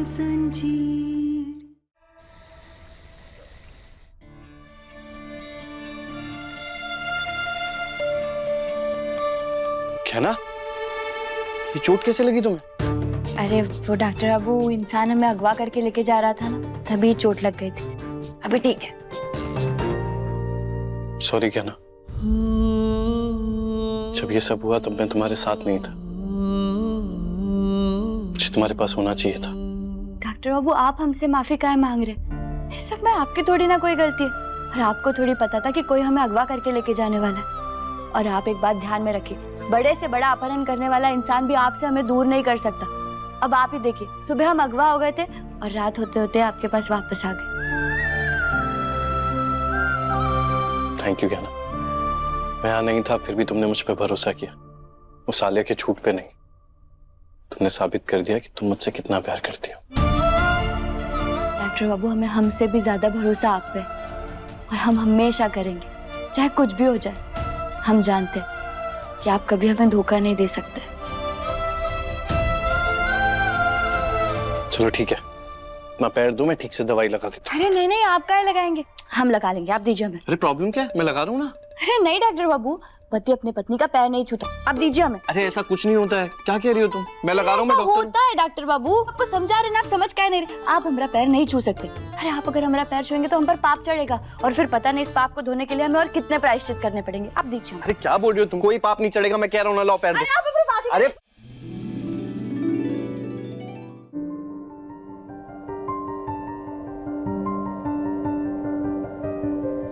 जंजीर। क्या ना, ये चोट कैसे लगी तुम्हें? अरे वो डॉक्टर अबू इंसान हमें अगवा करके लेके जा रहा था ना, तभी चोट लग गई थी। अभी ठीक है। सॉरी क्या ना, जब ये सब हुआ तब मैं तुम्हारे साथ नहीं था। मुझे तुम्हारे पास होना चाहिए था। डॉक्टर बाबू आप हमसे माफी काहे मांग रहे? इस सब में आपकी थोड़ी ना कोई गलती है, और आपको थोड़ी पता था कि कोई हमें अगवा करके लेके जाने वाला है। और आप एक बात ध्यान में रखिए, बड़े से बड़ा अपहरण करने वाला इंसान भी आपसे हमें दूर नहीं कर सकता। अब आप ही देखिए, सुबह हम अगवा हो गए थे और रात होते होते आपके पास वापस आ गए। थैंक यू क्या ना, मैं यहाँ नहीं था फिर भी तुमने मुझ पर भरोसा किया। उस आलिया के झूठ पे नहीं, तुमने साबित कर दिया कि तुम मुझसे कितना प्यार करती हो। डॉक्टर बाबू हमें हमसे भी ज्यादा भरोसा आप पे, और हम हमेशा करेंगे चाहे कुछ भी हो जाए। हम जानते हैं कि आप कभी हमें धोखा नहीं दे सकते। चलो ठीक है, मैं पैर दूं, मैं ठीक से दवाई लगा देता हूं। अरे नहीं नहीं, आप काहे लगाएंगे, हम लगा लेंगे, आप दीजिए हमें। अरे प्रॉब्लम क्या है, मैं लगा रहा हूँ ना। अरे नहीं डॉक्टर बाबू, पति अपने पत्नी का पैर नहीं छूता, आप दीजिए हमें। अरे ऐसा कुछ नहीं होता है, क्या कह रही हो तुम? मैं लगा रहा हूँ, मैं डॉक्टर हूं। होता है डॉक्टर बाबू, आपको समझा रहे ना, आप समझ क्या नहीं रहे। आप हमारा पैर नहीं छू सकते। अरे आप अगर हमारा पैर छुएंगे तो हम पर पाप चढ़ेगा, और फिर पता नहीं इस पाप को धोने के लिए हमें और कितने प्रायश्चित करने पड़ेंगे। आप दीजिए। अरे क्या बोल रही हो तुम? कोई पाप नहीं चढ़ेगा, मैं कह रहा हूँ ना, लो पैर दो। अरे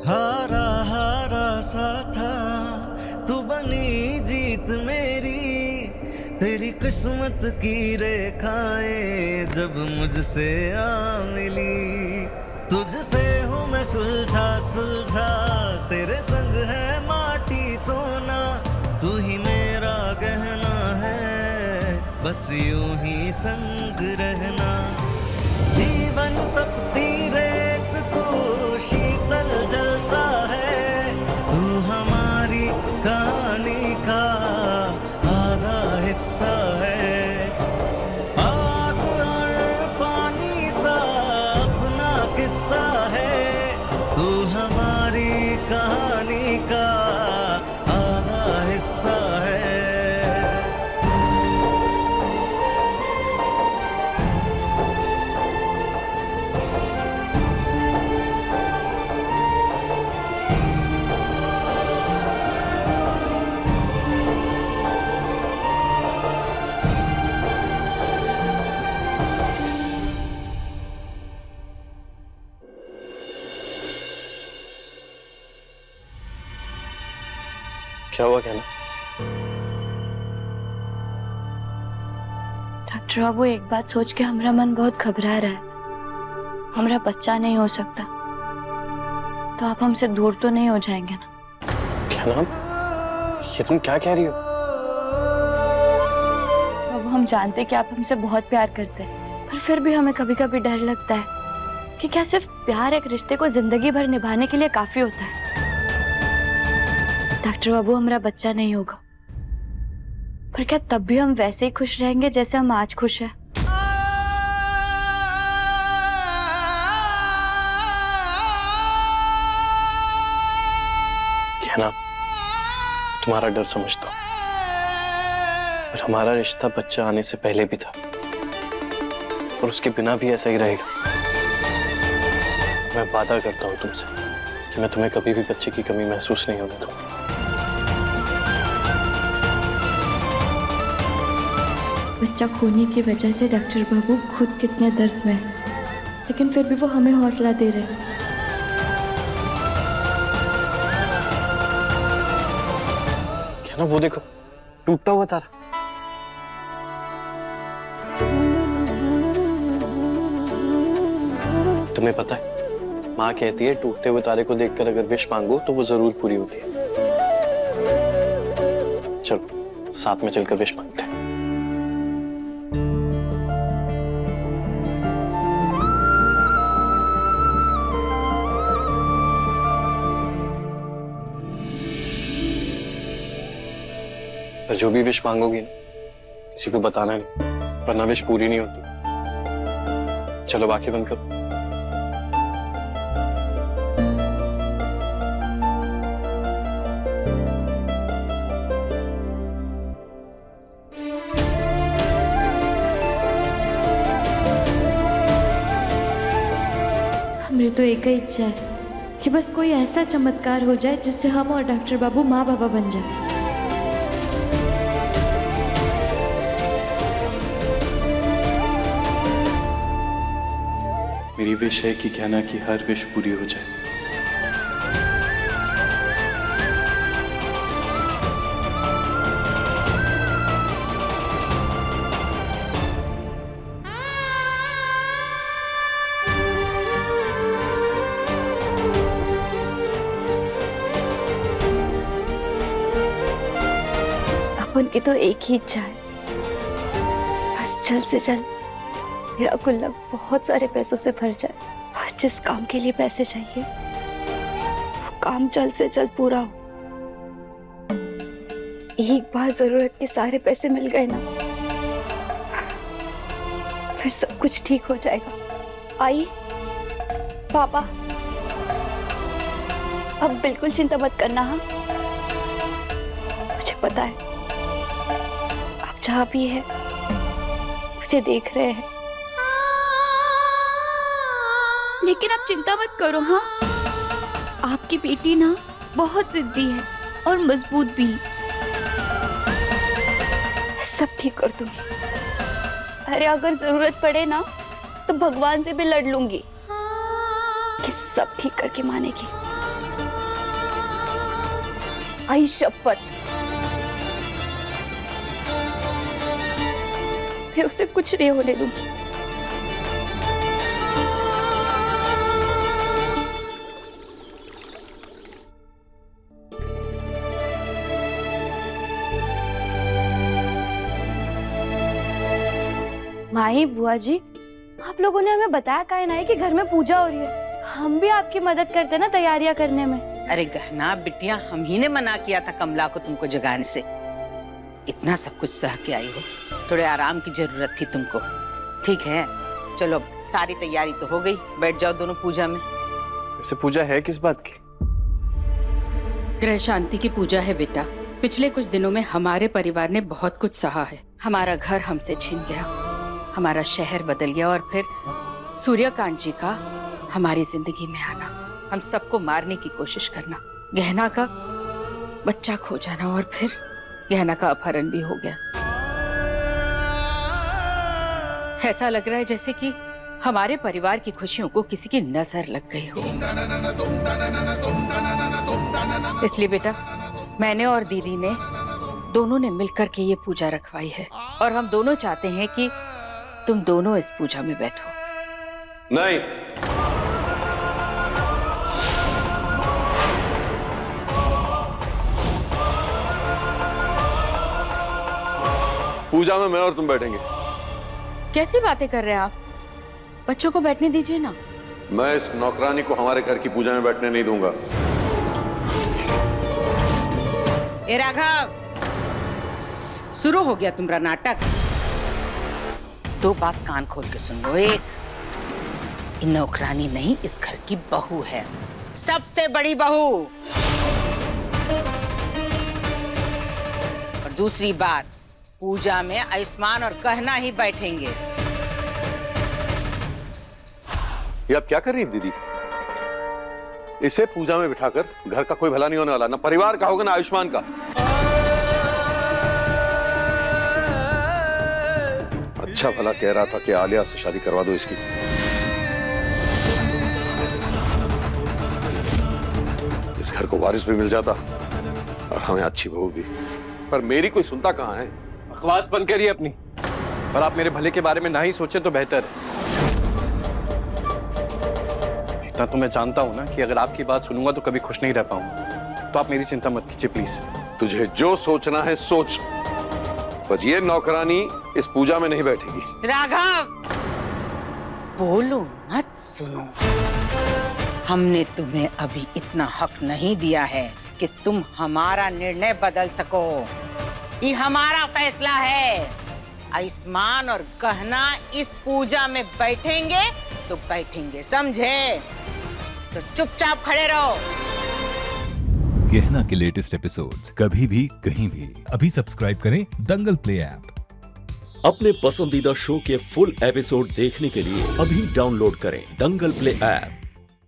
हारा हारा सा था, तू बनी जीत मेरी। तेरी किस्मत की रेखाएं जब मुझसे आ मिली, तुझसे हूँ मैं सुलझा सुलझा। तेरे संग है माटी सोना, तू ही मेरा गहना है, बस यूं ही संग रहना। जीवन तपती रेत तू शीतल जलसा है, तू हमारी कहानी का आधा हिस्सा है। आग और पानी सा अपना किस्सा है, तू हमारी कहानी का आधा हिस्सा है। क्या हुआ क्या ना? डॉक्टर बाबू एक बात सोच के हमारा मन बहुत घबरा रहा है। हमारा बच्चा नहीं हो सकता तो आप हमसे दूर तो नहीं हो जाएंगे ना? क्या नाम? ये तुम क्या कह रही हो? बाबू हम जानते कि आप हमसे बहुत प्यार करते हैं, पर फिर भी हमें कभी कभी डर लगता है कि क्या सिर्फ प्यार एक रिश्ते को जिंदगी भर निभाने के लिए काफी होता है। डॉक्टर बाबू हमारा बच्चा नहीं होगा, पर क्या तब भी हम वैसे ही खुश रहेंगे जैसे हम आज खुश हैं? क्या ना, तुम्हारा डर समझता हूं, पर हमारा रिश्ता बच्चा आने से पहले भी था और उसके बिना भी ऐसा ही रहेगा। मैं वादा करता हूं तुमसे कि मैं तुम्हें कभी भी बच्चे की कमी महसूस नहीं होने दूंगा। बच्चा खोने की वजह से डॉक्टर बाबू खुद कितने दर्द में हैं, लेकिन फिर भी वो हमें हौसला दे रहे हैं। क्या ना, वो देखो टूटता हुआ तारा। तुम्हें पता है, माँ कहती है टूटते हुए तारे को देखकर अगर विश मांगो तो वो जरूर पूरी होती है। चलो साथ में चलकर विश मांगते हैं। पर जो भी विश मांगोगी ना, किसी को बताना नहीं, वरना विश पूरी नहीं होती। चलो आंखें बंद करो। मेरी तो एक ही इच्छा है कि बस कोई ऐसा चमत्कार हो जाए जिससे हम और डॉक्टर बाबू माँ बाबा बन जाए। मेरी विश है कि कहना की हर विश पूरी हो जाए। अपन की तो एक ही इच्छा है, बस जल्द से जल्द मेरा गुल्लक बहुत सारे पैसों से भर जाए और जिस काम के लिए पैसे चाहिए वो काम जल्द से जल्द पूरा हो। एक बार जरूरत के सारे पैसे मिल गए ना, फिर सब कुछ ठीक हो जाएगा। आई पापा, अब बिल्कुल चिंता मत करना। हाँ, मुझे पता है आप जहाँ भी है मुझे देख रहे हैं, लेकिन आप चिंता मत करो। हाँ, आपकी बेटी ना बहुत जिद्दी है और मजबूत भी। सब ठीक कर दूंगी। अरे अगर जरूरत पड़े ना तो भगवान से भी लड़ लूंगी कि सब ठीक करके मानेगी। आई शपथ, मैं उसे कुछ नहीं होने दूंगी। माही, बुआ जी, आप लोगों ने हमें बताया काहे ना है कि घर में पूजा हो रही है। हम भी आपकी मदद करते ना तैयारियां करने में। अरे गहना बिटिया, हम ही ने मना किया था कमला को तुमको जगाने से। इतना सब कुछ सह के आई हो, थोड़े आराम की जरूरत थी तुमको। ठीक है, चलो सारी तैयारी तो हो गई, बैठ जाओ दोनों पूजा में। वैसे पूजा है किस बात की? ग्रह शांति की पूजा है बेटा। पिछले कुछ दिनों में हमारे परिवार ने बहुत कुछ सहा है। हमारा घर हमसे छिन गया, हमारा शहर बदल गया, और फिर सूर्यकांत जी का हमारी जिंदगी में आना, हम सबको मारने की कोशिश करना, गहना का बच्चा खो जाना, और फिर गहना का अपहरण भी हो गया। ऐसा लग रहा है जैसे कि हमारे परिवार की खुशियों को किसी की नजर लग गई हो। इसलिए बेटा, मैंने और दीदी ने दोनों ने मिलकर के ये पूजा रखवाई है, और हम दोनों चाहते हैं कि तुम दोनों इस पूजा में बैठो। नहीं, पूजा में मैं और तुम बैठेंगे। कैसी बातें कर रहे हैं आप? बच्चों को बैठने दीजिए ना। मैं इस नौकरानी को हमारे घर की पूजा में बैठने नहीं दूंगा। ए राघव, शुरू हो गया तुम्हारा नाटक। दो बात कान खोल के सुन लो। एक, नौकरानी नहीं, इस घर की बहू है, सबसे बड़ी बहू। और दूसरी बात, पूजा में आयुष्मान और कहना ही बैठेंगे। ये आप क्या कर रही हैं दीदी? इसे पूजा में बिठाकर घर का कोई भला नहीं होने वाला, ना परिवार का होगा ना आयुष्मान का। अच्छा भला कह रहा था कि आलिया से शादी करवा दो इसकी। इस घर को वारिस भी मिल जाता और हमें अच्छी बहू भी, पर मेरी कोई सुनता कहाँ है। बकवास बंद करिए अपनी, और आप मेरे भले के बारे में ना ही सोचे तो बेहतर है। इतना तो मैं जानता हूं ना कि अगर आपकी बात सुनूंगा तो कभी खुश नहीं रह पाऊंगा, तो आप मेरी चिंता मत कीजिए प्लीज। तुझे जो सोचना है सोच, पर ये नौकरानी इस पूजा में नहीं बैठेगी। राघव, बोलो मत, सुनो। हमने तुम्हें अभी इतना हक नहीं दिया है कि तुम हमारा निर्णय बदल सको। ये हमारा फैसला है। आयुष्मान और गहना इस पूजा में बैठेंगे तो बैठेंगे, समझे? तो चुपचाप खड़े रहो। गहना के लेटेस्ट एपिसोड्स कभी भी कहीं भी अभी सब्सक्राइब करें दंगल प्ले ऐप। अपने पसंदीदा शो के फुल एपिसोड देखने के लिए अभी डाउनलोड करें दंगल प्ले ऐप।